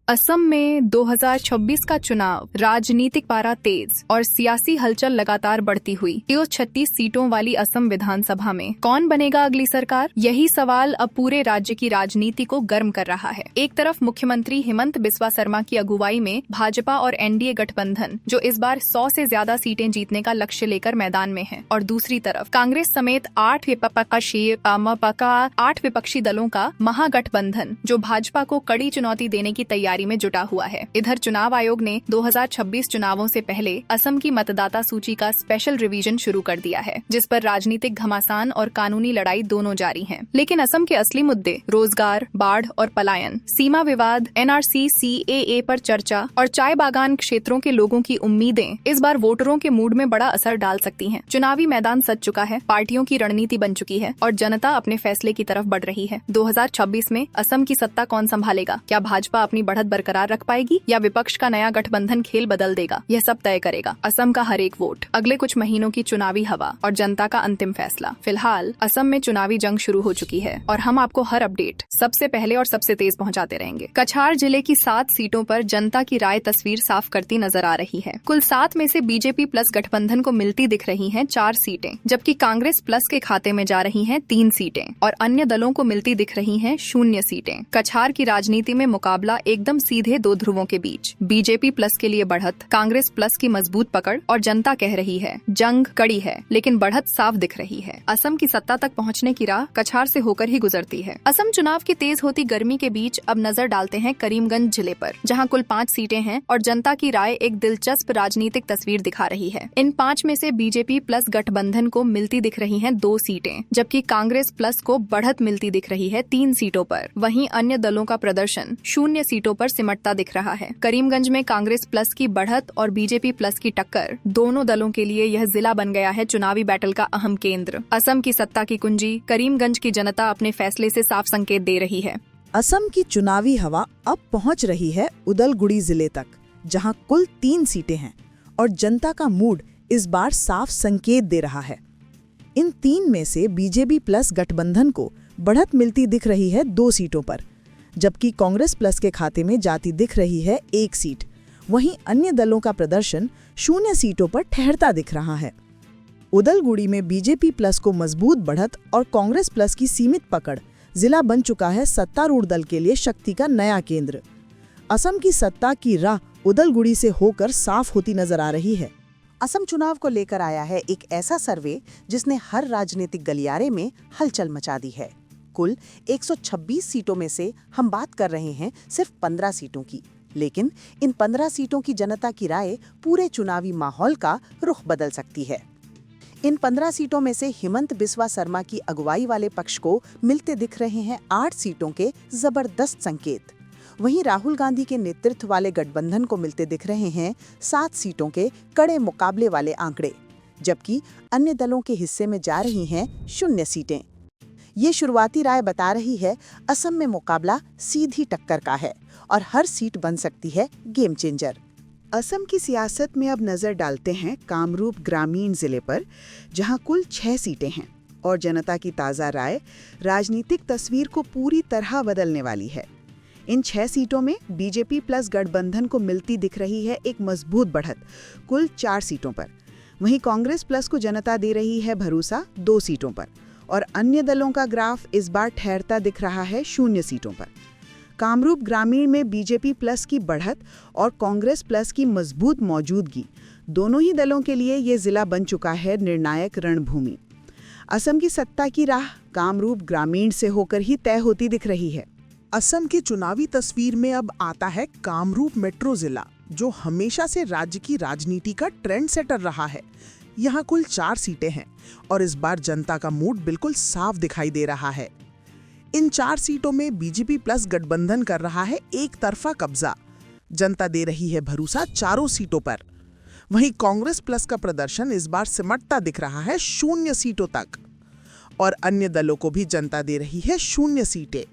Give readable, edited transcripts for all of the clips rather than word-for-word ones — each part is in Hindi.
असम में 2026 का चुनाव, राजनीतिक पारा तेज और सियासी हलचल लगातार बढ़ती हुई। 36 सीटों वाली असम विधानसभा में कौन बनेगा अगली सरकार? यही सवाल अब पूरे राज्य की राजनीति को गर्म कर रहा है। एक तरफ मुख्यमंत्री हिमंत बिस्वा शर्मा की अगुवाई में भाजपा और एनडीए गठबंधन, जो इस बार 100 से ज्यादा सीटें जीतने का लक्ष्य लेकर मैदान में है, और दूसरी तरफ कांग्रेस समेत 8 विपक्षी दलों का महागठबंधन, जो भाजपा को कड़ी चुनौती देने की तैयारी में जुटा हुआ है। इधर चुनाव आयोग ने 2026 चुनावों से पहले असम की मतदाता सूची का स्पेशल रिवीजन शुरू कर दिया है, जिस पर राजनीतिक घमासान और कानूनी लड़ाई दोनों जारी हैं। लेकिन असम के असली मुद्दे रोजगार, बाढ़ और पलायन, सीमा विवाद, एनआरसी, सीएए पर चर्चा और चाय बागान क्षेत्रों के लोगों की उम्मीदें इस बार वोटरों के मूड में बड़ा असर डाल सकती हैं। चुनावी मैदान सज चुका है, पार्टियों की रणनीति बन चुकी है और जनता अपने फैसले की तरफ बढ़ रही है। 2026 में असम की सत्ता कौन संभालेगा? क्या भाजपा अपनी बढ़त बरकरार रख पाएगी या विपक्ष का नया गठबंधन खेल बदल देगा? यह सब तय करेगा असम का हर एक वोट, अगले कुछ महीनों की चुनावी हवा और जनता का अंतिम फैसला। फिलहाल असम में चुनावी जंग शुरू हो चुकी है और हम आपको हर अपडेट सबसे पहले और सबसे तेज पहुंचाते रहेंगे। कछार जिले की 7 सीटों पर जनता की राय तस्वीर साफ करती नजर आ रही है। कुल 7 में से बीजेपी प्लस गठबंधन को मिलती दिख रही हैं 4 सीटें, जबकि कांग्रेस प्लस के खाते में जा रही हैं 3 सीटें और अन्य दलों को मिलती दिख रही हैं 0 सीटें। कछार की राजनीति में मुकाबला एकदम सीधे 2 ध्रुवों के बीच, बीजेपी प्लस के लिए बढ़त, कांग्रेस प्लस की मजबूत पकड़ और जनता कह रही है जंग कड़ी है लेकिन बढ़त साफ दिख रही है। असम की सत्ता तक पहुंचने की राह कछार से होकर ही गुजरती है। असम चुनाव की तेज होती गर्मी के बीच अब नजर डालते हैं करीमगंज जिले पर, जहां कुल 5 सीटें हैं और जनता की राय एक दिलचस्प राजनीतिक तस्वीर दिखा रही है। इन 5 में से बीजेपी प्लस गठबंधन को मिलती दिख रही हैं 2 सीटें, जबकि कांग्रेस प्लस को बढ़त मिलती दिख रही है 3 सीटों पर। वहीं अन्य दलों का प्रदर्शन 0 सीटों पर सिमटता दिख रहा है। करीमगंज में कांग्रेस प्लस की बढ़त और बीजेपी प्लस की टक्कर, दोनों दलों के लिए यह जिला बन गया है चुनावी बैटल का अहम केंद्र। असम की सत्ता की कुंजी, करीमगंज की जनता अपने फैसले से साफ संकेत दे रही है। असम की चुनावी हवा अब पहुंच रही है उदलगुड़ी जिले तक, जहां कुल 3 सीटें हैं और जनता का मूड इस बार साफ संकेत दे रहा है। इन 3 में से बीजेपी प्लस गठबंधन को बढ़त मिलती दिख रही है 2 सीटों पर, जबकि कांग्रेस प्लस के खाते में जाती दिख रही है 1 सीट। वहीं अन्य दलों का प्रदर्शन 0 सीटों पर ठहरता दिख रहा है। उदलगुड़ी में बीजेपी प्लस को मजबूत बढ़त और कांग्रेस प्लस की सीमित पकड़, जिला बन चुका है सत्तारूढ़ दल के लिए शक्ति का नया केंद्र। असम की सत्ता की राह उदलगुड़ी से होकर साफ होती नजर आ रही है। असम चुनाव को लेकर आया है एक ऐसा सर्वे जिसने हर राजनीतिक गलियारे में हलचल मचा दी है। कुल 126 सीटों में से हम बात कर रहे हैं सिर्फ 15 सीटों की, लेकिन इन 15 सीटों की जनता की राय पूरे चुनावी माहौल का रुख बदल सकती है। इन 15 सीटों में से हिमंत बिस्वा शर्मा की अगुवाई वाले पक्ष को मिलते दिख रहे हैं 8 सीटों के जबरदस्त संकेत। वहीं राहुल गांधी के नेतृत्व वाले गठबंधन को मिलते दिख रहे हैं 7 सीटों के कड़े मुकाबले वाले आंकड़े, जबकि अन्य दलों के हिस्से में जा रही हैं 0 सीटें। ये शुरुआती राय बता रही है असम में मुकाबला सीधी टक्कर का है और हर सीट बन सकती है गेम चेंजर। असम की सियासत में अब नजर डालते हैं कामरूप ग्रामीण जिले पर, जहां कुल 6 सीटें हैं और जनता की ताज़ा राय राजनीतिक तस्वीर को पूरी तरह बदलने वाली है। इन 6 सीटों में बीजेपी प्लस गठबंधन को मिलती दिख रही है एक मजबूत बढ़त, कुल 4 सीटों पर। वहीं कांग्रेस प्लस को जनता दे रही है भरोसा 2 सीटों पर और अन्य दलों का ग्राफ इस बार ठहरता दिख रहा है 0 सीटों पर। कामरूप ग्रामीण में बीजेपी प्लस की बढ़त और कांग्रेस प्लस की मजबूत मौजूदगी, दोनों ही दलों के लिए ये जिला बन चुका है निर्णायक रणभूमि। असम की सत्ता की राह कामरूप ग्रामीण से होकर ही तय होती दिख रही है। असम की चुनावी तस्वीर में अब आता है कामरूप मेट्रो जिला, जो हमेशा से राज्य की राजनीति का ट्रेंड सेटर रहा है। यहाँ कुल 4 सीटें हैं और इस बार जनता का मूड बिल्कुल साफ दिखाई दे रहा है। इन 4 सीटों में बीजेपी प्लस गठबंधन कर रहा है एक तरफा कब्जा, जनता दे रही है भरोसा 4 सीटों पर। वहीं कांग्रेस प्लस का प्रदर्शन इस बार सिमटता दिख रहा है 0 सीटों तक और अन्य दलों को भी जनता दे रही है 0 सीटें।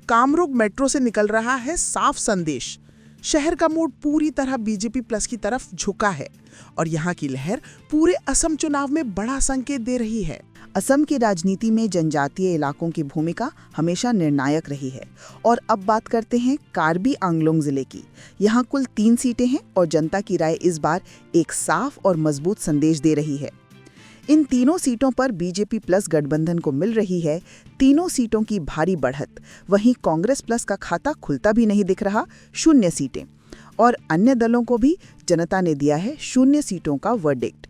कामरूप मेट्रो से निकल रहा है साफ संदेश, शहर का मूड पूरी तरह बीजेपी प्लस की तरफ झुका है और यहाँ की लहर पूरे असम चुनाव में बड़ा संकेत दे रही है। असम की राजनीति में जनजातीय इलाकों की भूमिका हमेशा निर्णायक रही है। और अब बात करते हैं कार्बी आंगलोंग जिले की। यहाँ कुल 3 सीटें हैं और जनता की राय इस बार एक साफ और मजबूत संदेश दे रही है। इन तीनों सीटों पर बीजेपी प्लस गठबंधन को मिल रही है तीनों सीटों की भारी बढ़त। वहीं कांग्रेस प्लस का खाता खुलता भी नहीं दिख रहा, 0 सीटें। और अन्य दलों को भी जनता ने दिया है 0 सीटों का वर्डिक्ट।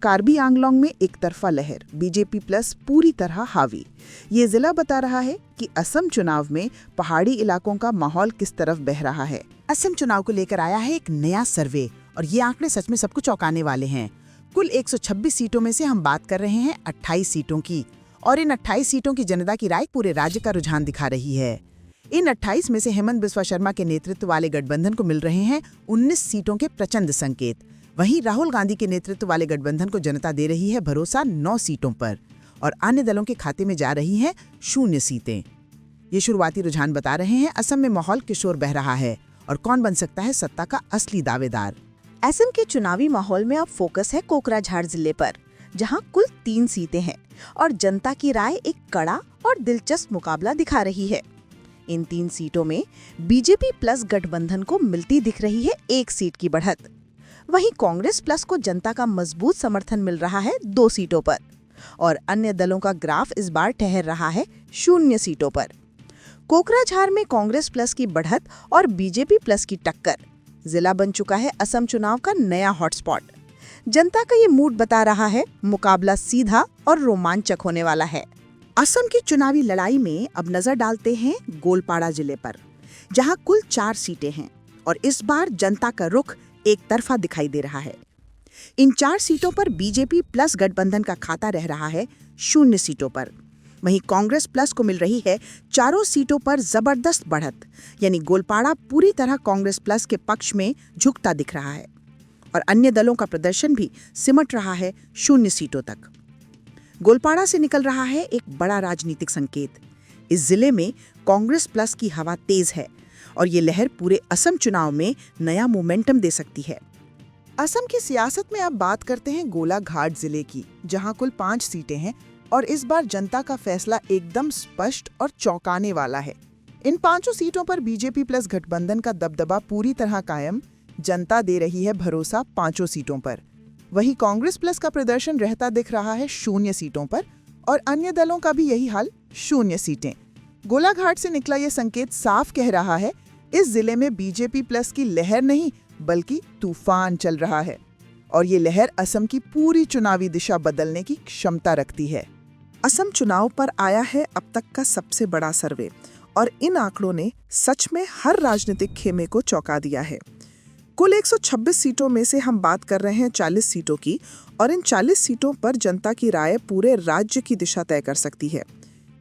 कार्बी आंगलोंग में एक तरफा लहर, बीजेपी प्लस पूरी तरह हावी। ये जिला बता रहा है कि असम चुनाव में पहाड़ी इलाकों का माहौल किस तरफ बह रहा है। असम चुनाव को लेकर आया है एक नया सर्वे और ये आंकड़े सच में सबको चौंकाने वाले हैं। कुल 126 सीटों में से हम बात कर रहे हैं 28 सीटों की और इन 28 सीटों की जनता की राय पूरे राज्य का रुझान दिखा रही है। इन 28 में से हेमंत बिस्वा शर्मा के नेतृत्व वाले गठबंधन को मिल रहे हैं 19 सीटों के प्रचंड संकेत। वहीं राहुल गांधी के नेतृत्व वाले गठबंधन को जनता दे रही है भरोसा 9 सीटों पर और अन्य दलों के खाते में जा रही हैं 0 सीटें। ये शुरुआती रुझान बता रहे हैं असम में माहौल किशोर बह रहा है और कौन बन सकता है सत्ता का असली दावेदार। असम के चुनावी माहौल में अब फोकस है कोकराझार जिले पर, जहां कुल 3 सीटें हैं और जनता की राय एक कड़ा और दिलचस्प मुकाबला दिखा रही है। इन 3 सीटों में बीजेपी प्लस गठबंधन को मिलती दिख रही है 1 सीट की बढ़त। वहीं कांग्रेस प्लस को जनता का मजबूत समर्थन मिल रहा है 2 सीटों पर और अन्य दलों का ग्राफ इस बार ठहर रहा है 0 सीटों पर। कोकराझार में कांग्रेस प्लस की बढ़त और बीजेपी प्लस की टक्कर। जिला बन चुका है असम चुनाव का नया हॉटस्पॉट। जनता का ये मूड बता रहा है मुकाबला सीधा और रोमांचक होने वाला है। असम की चुनावी लड़ाई में अब नजर डालते हैं गोलपाड़ा जिले पर, जहां कुल 4 सीटें हैं और इस बार जनता का रुख एक तरफा दिखाई दे रहा है। इन 4 सीटों पर बीजेपी प्लस गठबंधन का खाता रह रहा है 0 सीटों पर। वहीं कांग्रेस प्लस को मिल रही है 4 सीटों पर जबरदस्त बढ़त, यानी गोलपाड़ा पूरी तरह कांग्रेस प्लस के पक्ष में झुकता दिख रहा है और अन्य दलों का प्रदर्शन भी सिमट रहा है 0 सीटों तक। गोलपाड़ा से निकल रहा है एक बड़ा राजनीतिक संकेत। इस जिले में कांग्रेस प्लस की हवा तेज है और ये लहर पूरे असम चुनाव में नया मोमेंटम दे सकती है। असम की सियासत में अब बात करते हैं गोलाघाट जिले की, जहां कुल 5 सीटें हैं और इस बार जनता का फैसला एकदम स्पष्ट और चौंकाने वाला है। इन 5 सीटों पर बीजेपी प्लस गठबंधन का दबदबा पूरी तरह कायम, जनता दे रही है भरोसा 5 सीटों पर। वहीं कांग्रेस प्लस का प्रदर्शन रहता दिख रहा है 0 सीटों पर और अन्य दलों का भी यही हाल, 0 सीटें। गोलाघाट से निकला ये संकेत साफ कह रहा है इस जिले में बीजेपी प्लस की लहर नहीं बल्कि तूफान चल रहा है और ये लहर असम की पूरी चुनावी दिशा बदलने की क्षमता रखती है। असम चुनाव पर आया है अब तक का सबसे बड़ा सर्वे और इन आंकड़ों ने सच में हर राजनीतिक खेमे को चौंका दिया है। कुल 126 सीटों में से हम बात कर रहे हैं 40 सीटों की और इन 40 सीटों पर जनता की राय पूरे राज्य की दिशा तय कर सकती है।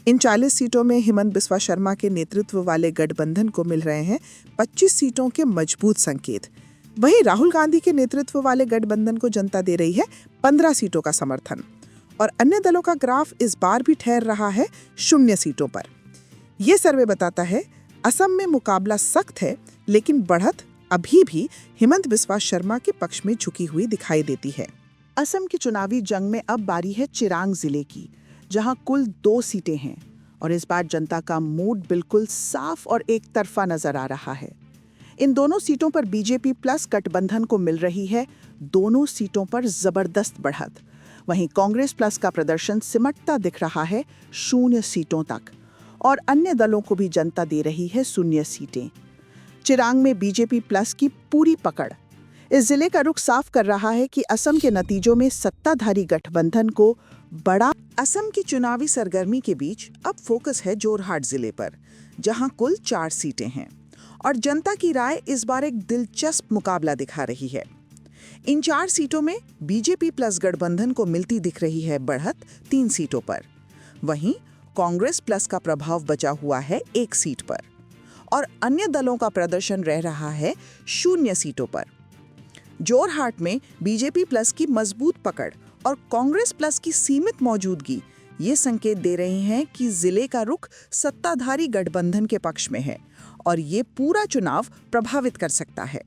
इन 40 सीटों में हेमंत बिस्वा शर्मा के नेतृत्व वाले गठबंधन को मिल रहे हैं 25 सीटों के मजबूत संकेत। वहीं राहुल गांधी के नेतृत्व वाले गठबंधन को जनता दे रही है 15 सीटों का समर्थन और अन्य दलों का ग्राफ इस बार भी ठहर रहा है 0 सीटों पर। ये सर्वे बताता है असम में मुकाबला सख्त है, लेकिन बढ़त अभी भी हेमंत बिस्वा शर्मा के पक्ष में झुकी हुई दिखाई देती है। असम की चुनावी जंग में अब बारी है चिरांग जिले की, जहां कुल 2 सीटें हैं और इस बार जनता का मूड बिल्कुल साफ और एक तरफा नजर आ रहा है। इन दोनों सीटों पर बीजेपी प्लस गठबंधन को मिल रही है दोनों सीटों पर जबरदस्त बढ़त। वहीं कांग्रेस प्लस का प्रदर्शन सिमटता दिख रहा है 0 सीटों तक और अन्य दलों को भी जनता दे रही है 0 सीटें। चिरांग में बीजेपी प्लस की पूरी पकड़ इस जिले का रुख साफ कर रहा है कि असम के नतीजों में सत्ताधारी गठबंधन को बड़ा। असम की चुनावी सरगर्मी के बीच अब फोकस है जोरहाट जिले पर, जहां कुल 4 सीटें हैं और जनता की राय इस बार एक दिलचस्प मुकाबला दिखा रही है। इन 4 सीटों में बीजेपी प्लस गठबंधन को मिलती दिख रही है बढ़त 3 सीटों पर। वहीं कांग्रेस प्लस का प्रभाव बचा हुआ है 1 सीट पर और अन्य दलों का प्रदर्शन रह रहा है 0 सीटों पर। जोरहाट में बीजेपी प्लस की मजबूत पकड़ और कांग्रेस प्लस की सीमित मौजूदगी ये संकेत दे रही हैं कि जिले का रुख सत्ताधारी गठबंधन के पक्ष में है और ये पूरा चुनाव प्रभावित कर सकता है।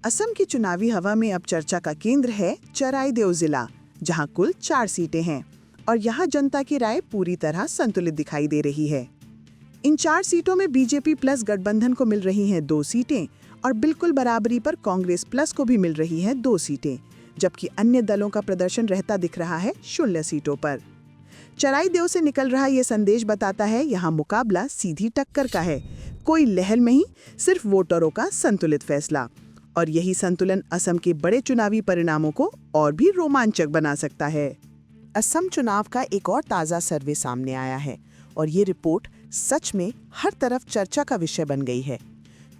असम की चुनावी हवा में अब चर्चा का केंद्र है चराईदेव जिला, जहां कुल 4 सीटें हैं और यहां जनता की राय पूरी तरह संतुलित दिखाई दे रही है। इन 4 सीटों में बीजेपी प्लस गठबंधन को मिल रही हैं 2 सीटें और बिल्कुल बराबरी पर कांग्रेस प्लस को भी मिल रही हैं 2 सीटें, जबकि अन्य दलों का प्रदर्शन रहता दिख रहा है 0 सीटों पर। चराईदेव से निकल रहा ये संदेश बताता है यहाँ मुकाबला सीधी टक्कर का है, कोई लहर नहीं, सिर्फ वोटरों का संतुलित फैसला। और यही संतुलन असम के बड़े चुनावी परिणामों को और भी रोमांचक बना सकता है। असम चुनाव का एक और ताज़ा सर्वे सामने आया है और ये रिपोर्ट सच में हर तरफ चर्चा का विषय बन गई है।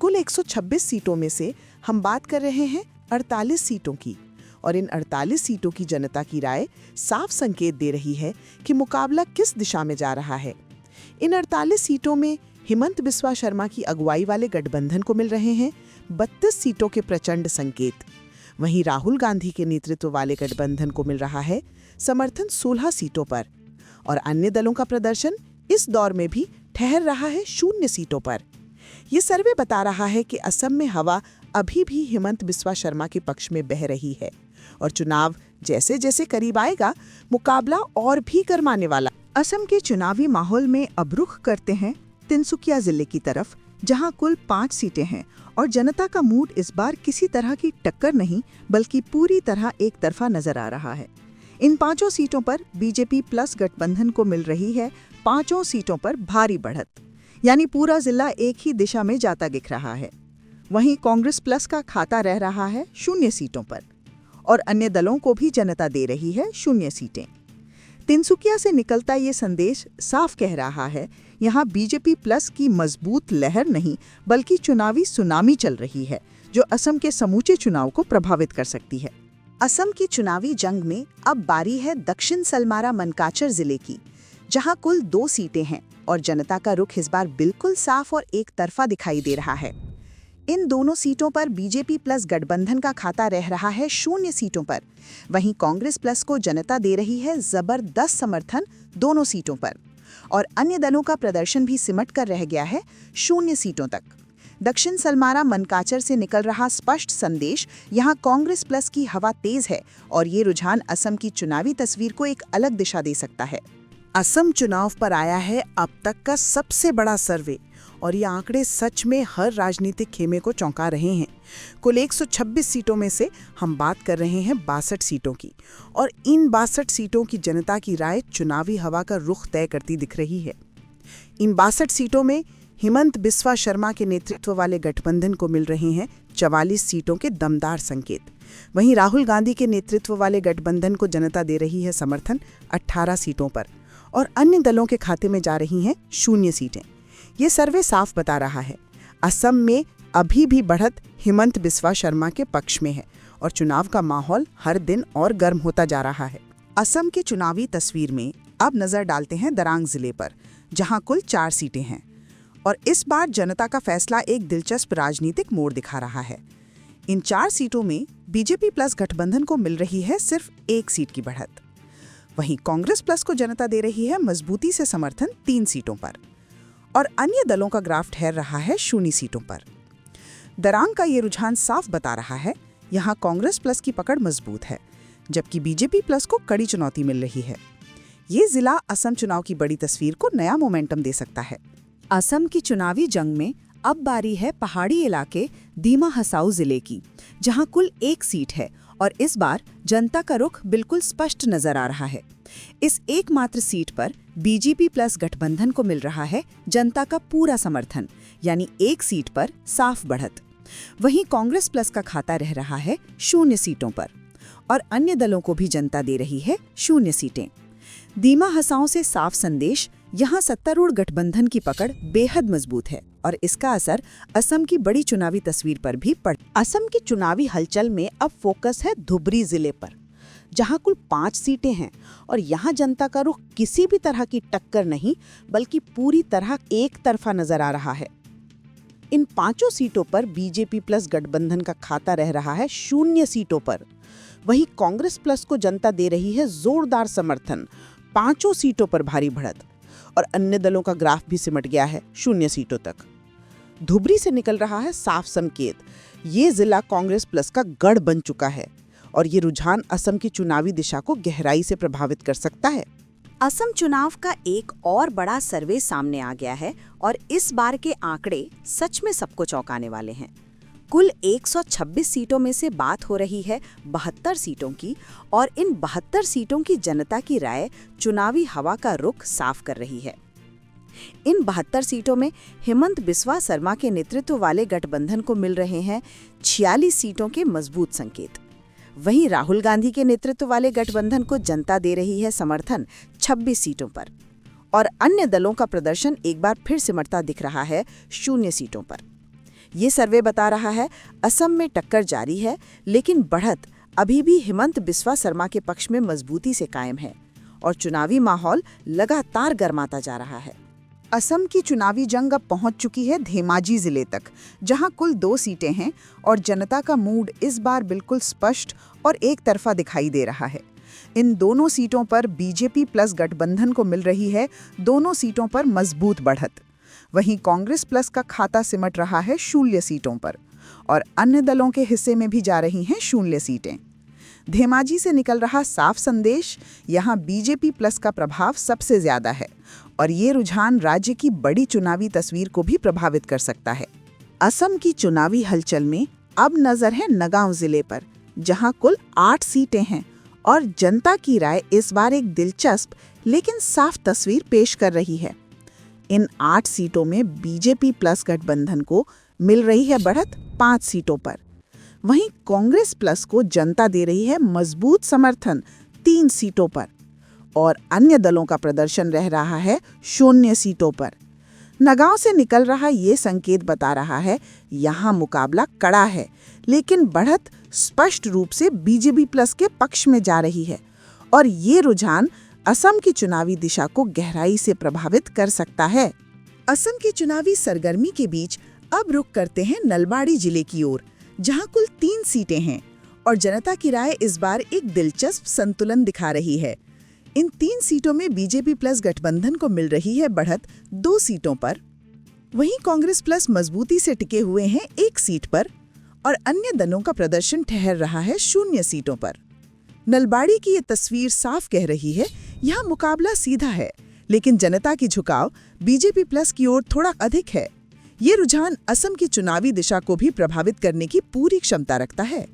कुल 126 सीटों में से हम बात कर रहे हैं 48 सीटों की, और इन 48 सीटों की जनता की राय साफ संकेत दे रही है कि मुकाबला किस दिशा में जा रहा है। इन 48 सीटों में हिमंत बिस्वा शर्मा की अगुवाई वाले गठबंधन को मिल रहे हैं 32 सीटों के प्रचंड संकेत। वहीं राहुल गांधी के नेतृत्व वाले गठबंधन को मिल रहा है समर्थन 16 सीटों पर, और अन्य दलों का प्रदर्शन इस दौर में भी ठहर रहा है 0 सीटों पर। ये सर्वे बता रहा है कि असम में हवा अभी भी हिमंत बिस्वा शर्मा के पक्ष में बह रही है और चुनाव जैसे जैसे करीब आएगा मुकाबला और भी गरमाने वाला। असम के चुनावी माहौल में अब रुख करते हैं तिनसुकिया जिले की तरफ, जहां कुल 5 सीटें हैं और जनता का मूड इस बार किसी तरह की टक्कर नहीं बल्कि पूरी तरह एक तरफा नजर आ रहा है। इन 5 सीटों पर बीजेपी प्लस गठबंधन को मिल रही है 5 सीटों पर भारी बढ़त, यानी पूरा जिला एक ही दिशा में जाता दिख रहा है। वहीं कांग्रेस प्लस का खाता रह रहा है 0 सीटों पर और अन्य दलों को भी जनता दे रही है 0 सीटें। तिनसुकिया से निकलता ये संदेश साफ कह रहा है, यहाँ बीजेपी प्लस की मजबूत लहर नहीं बल्कि चुनावी सुनामी चल रही है जो असम के समूचे चुनाव को प्रभावित कर सकती है। असम की चुनावी जंग में अब बारी है दक्षिण सलमारा मनकाचर जिले की, जहां कुल 2 सीटें हैं और जनता का रुख इस बार बिल्कुल साफ और एक तरफा दिखाई दे रहा है। इन दोनों सीटों पर बीजेपी प्लस गठबंधन का खाता रह रहा है 0 सीटों पर। वहीं कांग्रेस प्लस को जनता दे रही है जबरदस्त समर्थन दोनों सीटों पर, और अन्य दलों का प्रदर्शन भी सिमट कर रह गया है 0 सीटों तक। दक्षिण सलमारा मनकाचर से निकल रहा स्पष्ट संदेश, यहाँ कांग्रेस प्लस की हवा तेज है और ये रुझान असम की चुनावी तस्वीर को एक अलग दिशा दे सकता है। असम चुनाव पर आया है अब तक का सबसे बड़ा सर्वे और ये आंकड़े सच में हर राजनीतिक खेमे को चौंका रहे हैं। कुल 126 सीटों में से हम बात कर रहे हैं 62 सीटों की, और इन 62 सीटों की जनता की राय चुनावी हवा का रुख तय करती दिख रही है। इन 62 सीटों में हिमंत बिस्वा शर्मा के नेतृत्व वाले गठबंधन को मिल रहे हैं 44 सीटों के दमदार संकेत। वहीं राहुल गांधी के नेतृत्व वाले गठबंधन को जनता दे रही है समर्थन 18 सीटों पर, और अन्य दलों के खाते में जा रही हैं 0 सीटें। ये सर्वे साफ बता रहा है असम में अभी भी बढ़त हिमंत बिस्वा शर्मा के पक्ष में है और चुनाव का माहौल हर दिन और गर्म होता जा रहा है। असम की चुनावी तस्वीर में अब नजर डालते हैं दरांग जिले पर, जहां कुल 4 सीटें हैं और इस बार जनता का फैसला एक दिलचस्प राजनीतिक मोड़ दिखा रहा है। इन 4 सीटों में बीजेपी प्लस गठबंधन को मिल रही है सिर्फ 1 सीट की बढ़त। वहीं कांग्रेस प्लस को जनता दे रही है मजबूती से समर्थन 3 सीटों पर, और अन्य दलों का ग्राफ ठहर रहा है 0 सीटों पर। दरांग का ये रुझान साफ बता रहा है यहाँ कांग्रेस प्लस की पकड़ मजबूत है, जबकि बीजेपी प्लस को कड़ी चुनौती मिल रही है। ये जिला असम चुनाव की बड़ी तस्वीर को नया मोमेंटम दे सकता है। असम की चुनावी जंग में अब बारी है पहाड़ी इलाके दीमा हसाऊ जिले की, जहां कुल 1 सीट है और इस बार जनता का रुख बिल्कुल स्पष्ट नजर आ रहा है। इस एकमात्र सीट पर बीजेपी प्लस गठबंधन को मिल रहा है जनता का पूरा समर्थन, यानी 1 सीट पर साफ बढ़त। वहीं कांग्रेस प्लस का खाता रह रहा है 0 सीटों पर और अन्य दलों को भी जनता दे रही है 0 सीटें। दीमा हसाओं से साफ संदेश, यहाँ सत्तारूढ़ गठबंधन की पकड़ बेहद मजबूत है और इसका असर असम की बड़ी चुनावी तस्वीर पर भी पड़। असम की चुनावी हलचल में अब फोकस है धुबरी जिले पर, जहां कुल 5 सीटें हैं और यहां जनता का रुख किसी भी तरह की टक्कर नहीं बल्कि पूरी तरह एक तरफा नजर आ रहा है। इन 5 सीटों पर बीजेपी प्लस गठबंधन का खाता रह रहा है 0 सीटों पर। वहीं कांग्रेस प्लस को जनता दे रही है जोरदार समर्थन 5 सीटों पर भारी बढ़त, और अन्य दलों का ग्राफ भी सिमट गया है 0 सीटों तक। धुबरी से निकल रहा है साफ संकेत। ये जिला कांग्रेस प्लस का गढ़ बन चुका है और ये रुझान असम की चुनावी दिशा को गहराई से प्रभावित कर सकता है। असम चुनाव का एक और बड़ा सर्वे सामने आ गया है और इस बार के आंकड़े सच में सबको चौंकाने वाले हैं। कुल 126 सीटों में से बात हो रही है 72 सीटों की और इन 72 सीटों की जनता की राय चुनावी हवा का रुख साफ कर रही है। इन 72 सीटों में हेमंत बिस्वा शर्मा के नेतृत्व वाले गठबंधन को मिल रहे हैं 46 सीटों के मजबूत संकेत। वहीं राहुल गांधी के नेतृत्व वाले गठबंधन को जनता दे रही है समर्थन 26 सीटों पर और अन्य दलों का प्रदर्शन एक बार फिर सिमटता दिख रहा है 0 सीटों पर। ये सर्वे बता रहा है असम में टक्कर जारी है, लेकिन बढ़त अभी भी हेमंत बिस्वा शर्मा के पक्ष में मजबूती से कायम है और चुनावी माहौल लगातार गर्माता जा रहा है। असम की चुनावी जंग अब पहुंच चुकी है धेमाजी जिले तक, जहां कुल 2 सीटें हैं और जनता का मूड इस बार बिल्कुल स्पष्ट और एक तरफा दिखाई दे रहा है। इन दोनों सीटों पर बीजेपी प्लस गठबंधन को मिल रही है दोनों सीटों पर मजबूत बढ़त। वहीं कांग्रेस प्लस का खाता सिमट रहा है 0 सीटों पर और अन्य दलों के हिस्से में भी जा रही हैं 0 सीटें। धेमाजी से निकल रहा साफ संदेश, यहाँ बीजेपी प्लस का प्रभाव सबसे ज्यादा है और ये रुझान राज्य की बड़ी चुनावी तस्वीर को भी प्रभावित कर सकता है। असम की चुनावी हलचल में अब नजर है नगांव जिले पर, जहां कुल 8 सीटें हैं और जनता की राय इस बार एक दिलचस्प लेकिन साफ तस्वीर पेश कर रही है। इन 8 सीटों में बीजेपी प्लस गठबंधन को मिल रही है बढ़त 5 सीटों पर। वहीं कांग्रेस प्लस को जनता दे रही है मजबूत समर्थन 3 सीटों पर और अन्य दलों का प्रदर्शन रह रहा है 0 सीटों पर। नगांव से निकल रहा ये संकेत बता रहा है यहाँ मुकाबला कड़ा है, लेकिन बढ़त स्पष्ट रूप से बीजेपी प्लस के पक्ष में जा रही है और ये रुझान असम की चुनावी दिशा को गहराई से प्रभावित कर सकता है। असम की चुनावी सरगर्मी के बीच अब रुख करते हैं नलबाड़ी जिले की ओर, जहां कुल 3 सीटें हैं और जनता की राय इस बार एक दिलचस्प संतुलन दिखा रही है। इन 3 सीटों में बीजेपी प्लस गठबंधन को मिल रही है बढ़त 2 सीटों पर। वहीं कांग्रेस प्लस मजबूती से टिके हुए हैं 1 सीट पर और अन्य दलों का प्रदर्शन ठहर रहा है 0 सीटों पर। नलबाड़ी की ये तस्वीर साफ कह रही है यहाँ मुकाबला सीधा है, लेकिन जनता की झुकाव बीजेपी प्लस की ओर थोड़ा अधिक है। ये रुझान असम की चुनावी दिशा को भी प्रभावित करने की पूरी क्षमता रखता है।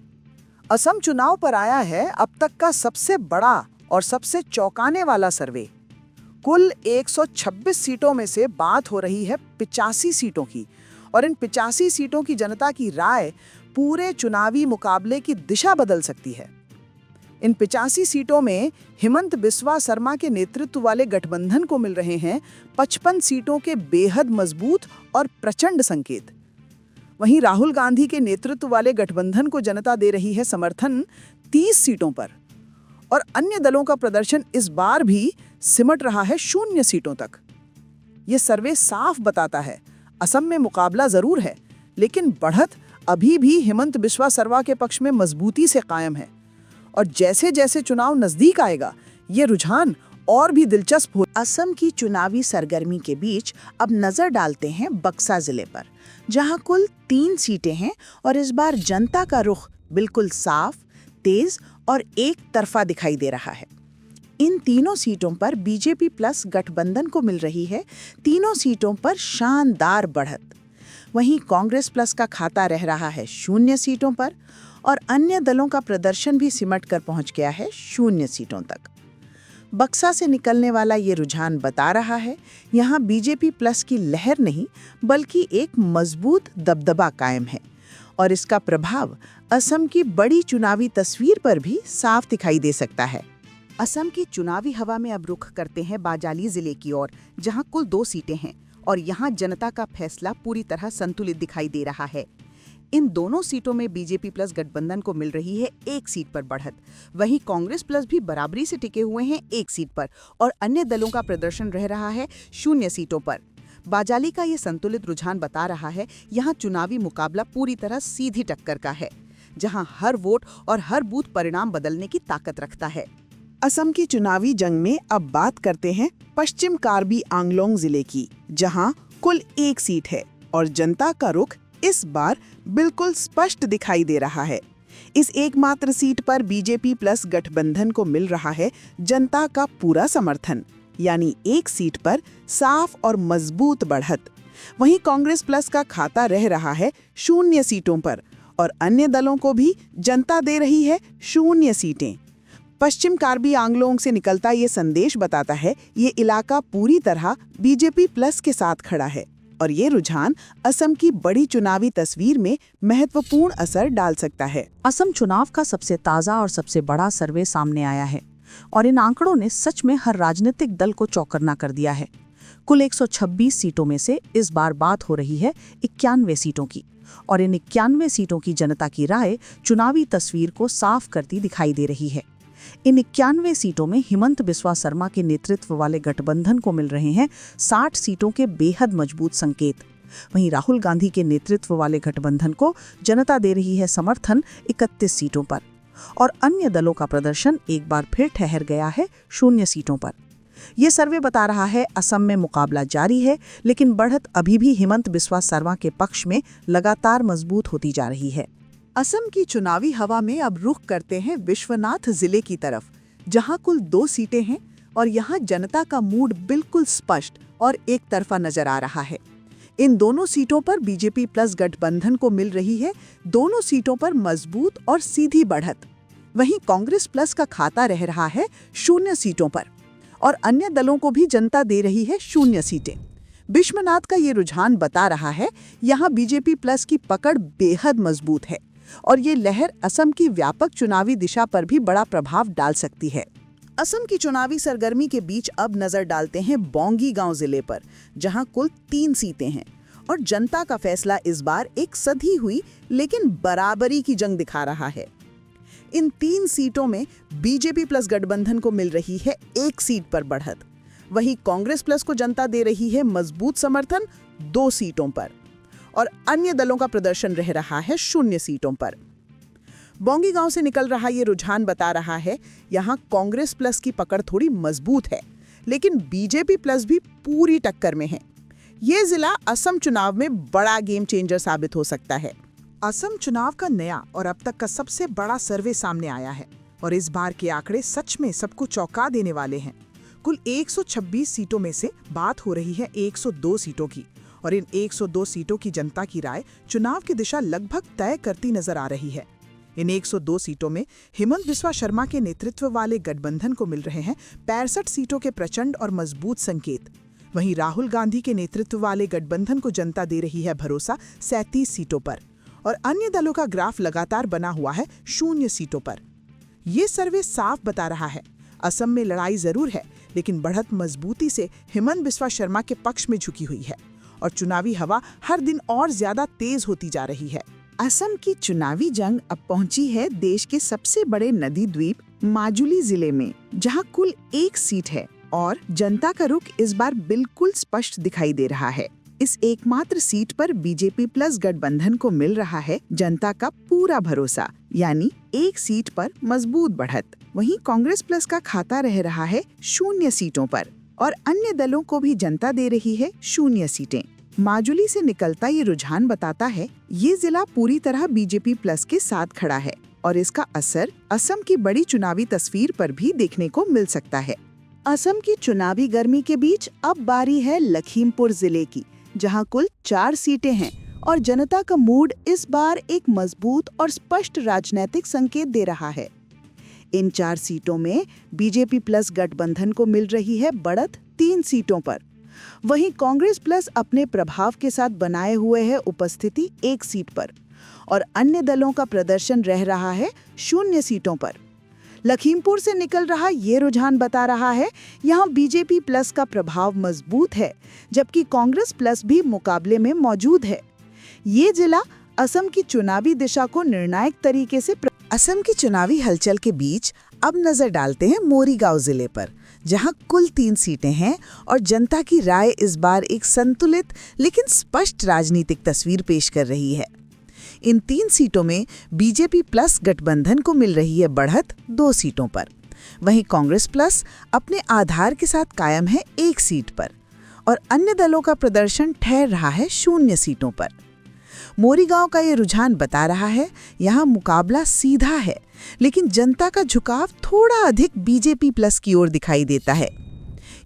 असम चुनाव पर आया है अब तक का सबसे बड़ा और सबसे चौंकाने वाला सर्वे। कुल 126 सीटों में से बात हो रही है 85 सीटों की और इन 85 सीटों की जनता की राय पूरे चुनावी मुकाबले की दिशा बदल सकती है। इन 85 सीटों में हेमंत बिस्वा शर्मा के नेतृत्व वाले गठबंधन को मिल रहे हैं 55 सीटों के बेहद मजबूत और प्रचंड संकेत। वहीं राहुल गांधी के नेतृत्व वाले गठबंधन को जनता दे रही है समर्थन 30 सीटों पर और अन्य दलों का प्रदर्शन इस बार भी सिमट रहा है 0 सीटों तक। ये सर्वे साफ बताता है असम में मुकाबला जरूर है, लेकिन बढ़त अभी भी हेमंत बिस्वा शर्मा के पक्ष में मजबूती से कायम है और जैसे जैसे चुनाव नजदीक आएगा ये रुझान और भी दिलचस्प हो। असम की चुनावी सरगर्मी के बीच अब नजर डालते हैं बक्सा जिले पर, जहां कुल 3 सीटें हैं और इस बार जनता का रुख बिल्कुल साफ, तेज और एक तरफा दिखाई दे रहा है। इन तीनों सीटों पर बीजेपी प्लस गठबंधन को मिल रही है तीनों सीटों पर शानदार बढ़त। वहीं कांग्रेस प्लस का खाता रह रहा है 0 सीटों पर और अन्य दलों का प्रदर्शन भी सिमट कर पहुंच गया है 0 सीटों तक। बक्सा से निकलने वाला ये रुझान बता रहा है यहाँ बीजेपी प्लस की लहर नहीं बल्कि एक मजबूत दबदबा कायम है और इसका प्रभाव असम की बड़ी चुनावी तस्वीर पर भी साफ दिखाई दे सकता है। असम की चुनावी हवा में अब रुख करते हैं बाजाली जिले की ओर, जहां कुल 2 सीटें हैं और यहां जनता का फैसला पूरी तरह संतुलित दिखाई दे रहा है। इन दोनों सीटों में बीजेपी प्लस गठबंधन को मिल रही है 1 सीट पर बढ़त। वहीं कांग्रेस प्लस भी बराबरी से टिके हुए हैं 1 सीट पर और अन्य दलों का प्रदर्शन रह रहा है 0 सीटों पर। बाजाली का ये संतुलित रुझान बता रहा है यहाँ चुनावी मुकाबला पूरी तरह सीधी टक्कर का है, जहाँ हर वोट और हर बूथ परिणाम बदलने की ताकत रखता है। असम की चुनावी जंग में अब बात करते हैं पश्चिम कार्बी आंगलोंग जिले की, जहां कुल 1 सीट है और जनता का रुख इस बार बिल्कुल स्पष्ट दिखाई दे रहा है। इस एकमात्र सीट पर बीजेपी प्लस गठबंधन को मिल रहा है जनता का पूरा समर्थन, यानी एक सीट पर साफ और मजबूत बढ़त। वहीं कांग्रेस प्लस का खाता रह रहा है 0 सीटों पर और अन्य दलों को भी जनता दे रही है 0 सीटें। पश्चिम कार्बी आंगलोंग से निकलता ये संदेश बताता है ये इलाका पूरी तरह बीजेपी प्लस के साथ खड़ा है और ये रुझान असम की बड़ी चुनावी तस्वीर में महत्वपूर्ण असर डाल सकता है। असम चुनाव का सबसे ताज़ा और सबसे बड़ा सर्वे सामने आया है और इन आंकड़ों ने सच में हर राजनीतिक दल को चौकन्ना कर दिया है। कुल 126 सीटों में से इस बार बात हो रही है 91 सीटों की और इन 91 सीटों की जनता की राय चुनावी तस्वीर को साफ करती दिखाई दे रही है। इन 91 सीटों में हिमंत बिस्वा शर्मा के नेतृत्व वाले गठबंधन को मिल रहे हैं 60 सीटों के बेहद मजबूत संकेत। वहीं राहुल गांधी के नेतृत्व वाले गठबंधन को जनता दे रही है समर्थन 31 सीटों पर और अन्य दलों का प्रदर्शन एक बार फिर ठहर गया है 0 सीटों पर। ये सर्वे बता रहा है असम में मुकाबला जारी है, लेकिन बढ़त अभी भी हिमंत बिस्वा शर्मा के पक्ष में लगातार मजबूत होती जा रही है। असम की चुनावी हवा में अब रुख करते हैं विश्वनाथ जिले की तरफ, जहां कुल 2 सीटें हैं और यहां जनता का मूड बिल्कुल स्पष्ट और एक तरफा नजर आ रहा है। इन दोनों सीटों पर बीजेपी प्लस गठबंधन को मिल रही है दोनों सीटों पर मजबूत और सीधी बढ़त। वहीं कांग्रेस प्लस का खाता रह रहा है 0 सीटों पर और अन्य दलों को भी जनता दे रही है 0 सीटें। विश्वनाथ का ये रुझान बता रहा है यहाँ बीजेपी प्लस की पकड़ बेहद मजबूत है और ये लहर असम की व्यापक चुनावी दिशा पर भी बड़ा प्रभाव डाल सकती है। असम की चुनावी सरगर्मी के बीच अब नजर डालते हैं बोंगईगांव जिले पर, जहां कुल 3 सीटें हैं और जनता का फैसला इस बार एक सधी हुई लेकिन बराबरी की जंग दिखा रहा है। इन 3 सीटों में बीजेपी प्लस गठबंधन को मिल रही है 1 सीट पर बढ़त। वहीं कांग्रेस प्लस को जनता दे रही है मजबूत समर्थन 2 सीटों पर और अन्य दलों का प्रदर्शन रह रहा है 0 सीटों पर। बोंगईगांव से निकल रहा ये रुझान बता रहा है यहाँ कांग्रेस प्लस की पकड़ थोड़ी मजबूत है, लेकिन बीजेपी प्लस भी पूरी टक्कर में है। ये जिला असम चुनाव में बड़ा गेम चेंजर साबित हो सकता है। असम चुनाव का नया और अब तक का सबसे बड़ा सर्वे सामने आया है और इस बार के आंकड़े सच में सबको चौंका देने वाले हैं। कुल 126 सीटों में से बात हो रही है 102 सीटों की और इन 102 सीटों की जनता की राय चुनाव की दिशा लगभग तय करती नजर आ रही है। इन 102 सीटों में हिमंत बिस्वा शर्मा के नेतृत्व वाले गठबंधन को मिल रहे हैं 65 सीटों के प्रचंड और मजबूत संकेत। वहीं राहुल गांधी के नेतृत्व वाले गठबंधन को जनता दे रही है भरोसा 37 सीटों पर और अन्य दलों का ग्राफ लगातार बना हुआ है 0 सीटों पर। ये सर्वे साफ बता रहा है असम में लड़ाई जरूर है, लेकिन बढ़त मजबूती से हिमंत बिस्वा शर्मा के पक्ष में झुकी हुई है और चुनावी हवा हर दिन और ज्यादा तेज होती जा रही है। असम की चुनावी जंग अब पहुंची है देश के सबसे बड़े नदी द्वीप माजुली जिले में, जहां कुल 1 सीट है और जनता का रुख इस बार बिल्कुल स्पष्ट दिखाई दे रहा है। इस एकमात्र सीट पर बीजेपी प्लस गठबंधन को मिल रहा है जनता का पूरा भरोसा, यानी 1 सीट पर मजबूत बढ़त। वहीं कांग्रेस प्लस का खाता रह रहा है 0 सीटों पर और अन्य दलों को भी जनता दे रही है 0 सीटें। माजुली से निकलता ये रुझान बताता है ये जिला पूरी तरह बीजेपी प्लस के साथ खड़ा है और इसका असर असम की बड़ी चुनावी तस्वीर पर भी देखने को मिल सकता है। असम की चुनावी गर्मी के बीच अब बारी है लखीमपुर जिले की, जहां कुल 4 सीटें हैं और जनता का मूड इस बार एक मजबूत और स्पष्ट राजनीतिक संकेत दे रहा है। इन 4 सीटों में बीजेपी प्लस गठबंधन को मिल रही है बढ़त 3 सीटों पर। वहीं कांग्रेस प्लस अपने प्रभाव के साथ बनाए हुए है उपस्थिति 1 सीट पर और अन्य दलों का प्रदर्शन रह रहा है 0 सीटों पर। लखीमपुर से निकल रहा ये रुझान बता रहा है यहाँ बीजेपी प्लस का प्रभाव मजबूत है, जबकि कांग्रेस प्लस भी मुकाबले में मौजूद है। ये जिला असम की चुनावी दिशा को निर्णायक तरीके से असम की चुनावी हलचल के बीच अब नजर डालते हैं मोरीगांव जिले पर, जहां कुल 3 सीटें हैं और जनता की राय इस बार एक संतुलित लेकिन स्पष्ट राजनीतिक तस्वीर पेश कर रही है। इन 3 सीटों में बीजेपी प्लस गठबंधन को मिल रही है बढ़त 2 सीटों पर। वहीं कांग्रेस प्लस अपने आधार के साथ कायम है 1 सीट पर और अन्य दलों का प्रदर्शन ठहर रहा है 0 सीटों पर। मोरीगांव का ये रुझान बता रहा है यहाँ मुकाबला सीधा है, लेकिन जनता का झुकाव थोड़ा अधिक बीजेपी प्लस की ओर दिखाई देता है।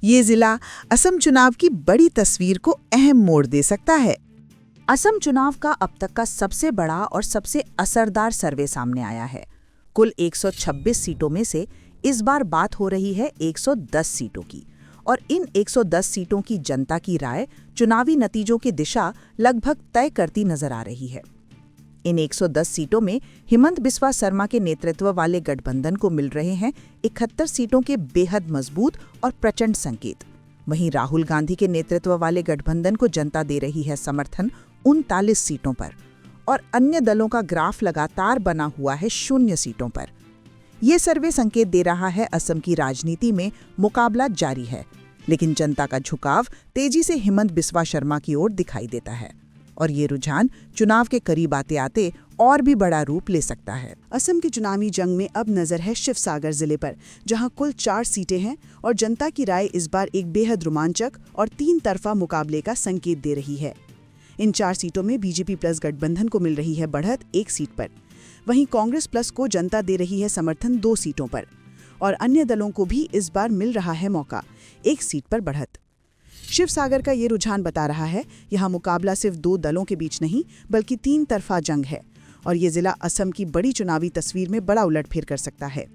ये जिला असम चुनाव की बड़ी तस्वीर को अहम मोड़ दे सकता है। असम चुनाव का अब तक का सबसे बड़ा और सबसे असरदार सर्वे सामने आया है। कुल 126 सीटों में से इस बार बात हो रही है 110 सीटों की, और इन 110 सीटों की जनता की राय चुनावी नतीजों की दिशा लगभग तय करती नजर आ रही है। इन 110 सीटों में हिमंत बिस्वा शर्मा के नेतृत्व वाले गठबंधन को मिल रहे हैं 71 सीटों के बेहद मजबूत और प्रचंड संकेत। वहीं राहुल गांधी के नेतृत्व वाले गठबंधन को जनता दे रही है समर्थन 39 सीटों पर, और अन्य दलों का ग्राफ लगातार बना हुआ है 0 सीटों पर। ये सर्वे संकेत दे रहा है असम की राजनीति में मुकाबला जारी है, लेकिन जनता का झुकाव तेजी से हिमंत बिस्वा शर्मा की ओर दिखाई देता है, और ये रुझान चुनाव के करीब आते आते और भी बड़ा रूप ले सकता है। असम की चुनावी जंग में अब नजर है शिवसागर जिले पर, जहां कुल 4 सीटें हैं और जनता की राय इस बार एक बेहद रोमांचक और 3 तरफा मुकाबले का संकेत दे रही है। इन 4 सीटों में बीजेपी प्लस गठबंधन को मिल रही है बढ़त 1 सीट पर, वहीं कांग्रेस प्लस को जनता दे रही है समर्थन 2 सीटों पर, और अन्य दलों को भी इस बार मिल रहा है मौका 1 सीट पर बढ़त। शिवसागर का ये रुझान बता रहा है यहाँ मुकाबला सिर्फ 2 दलों के बीच नहीं बल्कि 3 तरफा जंग है, और ये जिला असम की बड़ी चुनावी तस्वीर में बड़ा उलटफेर कर सकता है।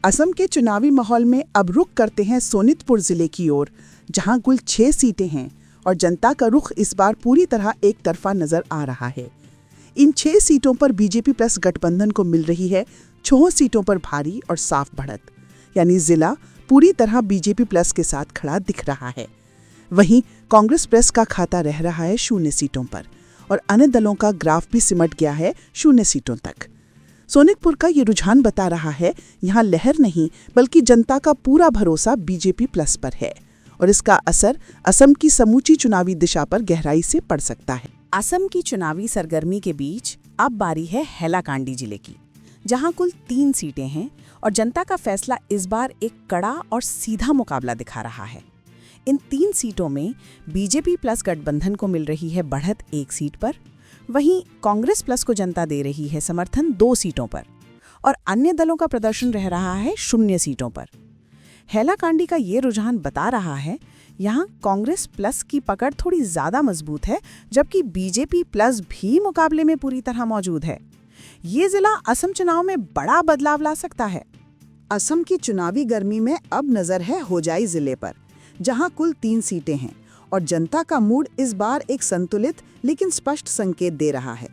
असम के चुनावी माहौल में अब रुख करते हैं सोनितपुर जिले की ओर, जहां कुल 6 सीटें हैं और जनता का रुख इस बार पूरी तरह एक तरफा नजर आ रहा है। इन 6 सीटों पर बीजेपी प्लस गठबंधन को मिल रही है 6 सीटों पर भारी और साफ बढ़त, यानी जिला पूरी तरह बीजेपी प्लस के साथ खड़ा दिख रहा है। वहीं कांग्रेस प्लस का खाता रह रहा है 0 सीटों पर, और अन्य दलों का ग्राफ भी सिमट गया है 0 सीटों तक। सोनितपुर का ये रुझान बता रहा है यहाँ लहर नहीं बल्कि जनता का पूरा भरोसा बीजेपी प्लस पर है, और इसका असर असम की समूची चुनावी दिशा पर गहराई से पड़ सकता है। असम की चुनावी सरगर्मी के बीच अब बारी है हैलाकांडी जिले की, जहां कुल 3 सीटें हैं और जनता का फैसला इस बार एक कड़ा और सीधा मुकाबला दिखा रहा है। इन 3 सीटों में बीजेपी प्लस गठबंधन को मिल रही है बढ़त 1 सीट पर, वहीं कांग्रेस प्लस को जनता दे रही है समर्थन 2 सीटों पर, और अन्य दलों का प्रदर्शन रह रहा है 0 सीटों पर। हैलाकांडी का ये रुझान बता रहा है यहाँ कांग्रेस प्लस की पकड़ थोड़ी ज्यादा मजबूत है, जबकि बीजेपी प्लस भी मुकाबले में पूरी तरह मौजूद है। ये जिला असम चुनाव में बड़ा बदलाव ला सकता है। असम की चुनावी गर्मी में अब नजर है होजाई जिले पर, जहां कुल 3 सीटें हैं और जनता का मूड इस बार एक संतुलित लेकिन स्पष्ट संकेत दे रहा है।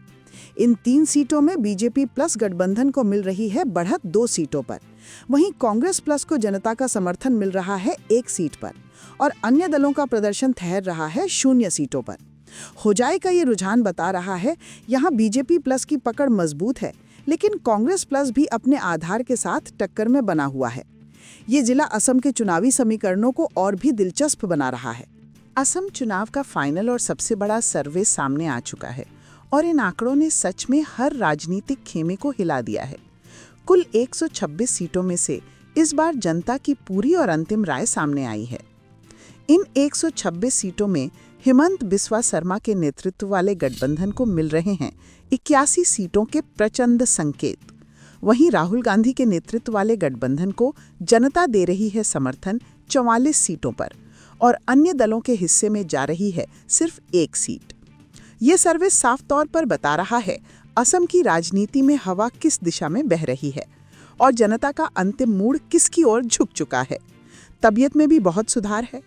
इन 3 सीटों में बीजेपी प्लस गठबंधन को मिल रही है बढ़त 2 सीटों पर, वहीं कांग्रेस प्लस को जनता का समर्थन मिल रहा है 1 सीट पर, और अन्य दलों का प्रदर्शन ठहर रहा है 0 सीटों पर। होजाई का ये रुझान बता रहा है यहाँ बीजेपी प्लस की पकड़ मजबूत है, लेकिन कांग्रेस प्लस भी अपने आधार के साथ टक्कर में बना हुआ है। ये जिला असम के चुनावी समीकरणों को और भी दिलचस्प बना रहा है। असम चुनाव का फाइनल और सबसे बड़ा सर्वे सामने आ चुका है, और इन आंकड़ों ने सच में हर राजनीतिक खेमे को हिला दिया है। कुल 126 सीटों में से इस बार जनता की पूरी और अंतिम राय सामने आई है। इन 126 सीटों में हिमंत बिस्वा शर्मा के नेतृत्व वाले गठबंधन को मिल रहे हैं 81 सीटों के प्रचंड संकेत। वहीं राहुल गांधी के नेतृत्व वाले गठबंधन को जनता दे रही है समर्थन 44 सीटों पर, और अन्य दलों के हिस्से में जा रही है सिर्फ 1 सीट। ये सर्वे साफ तौर पर बता रहा है असम की राजनीति में हवा किस दिशा में बह रही है और जनता का अंतिम मूड किसकी ओर झुक चुका है। तबीयत में भी बहुत सुधार है।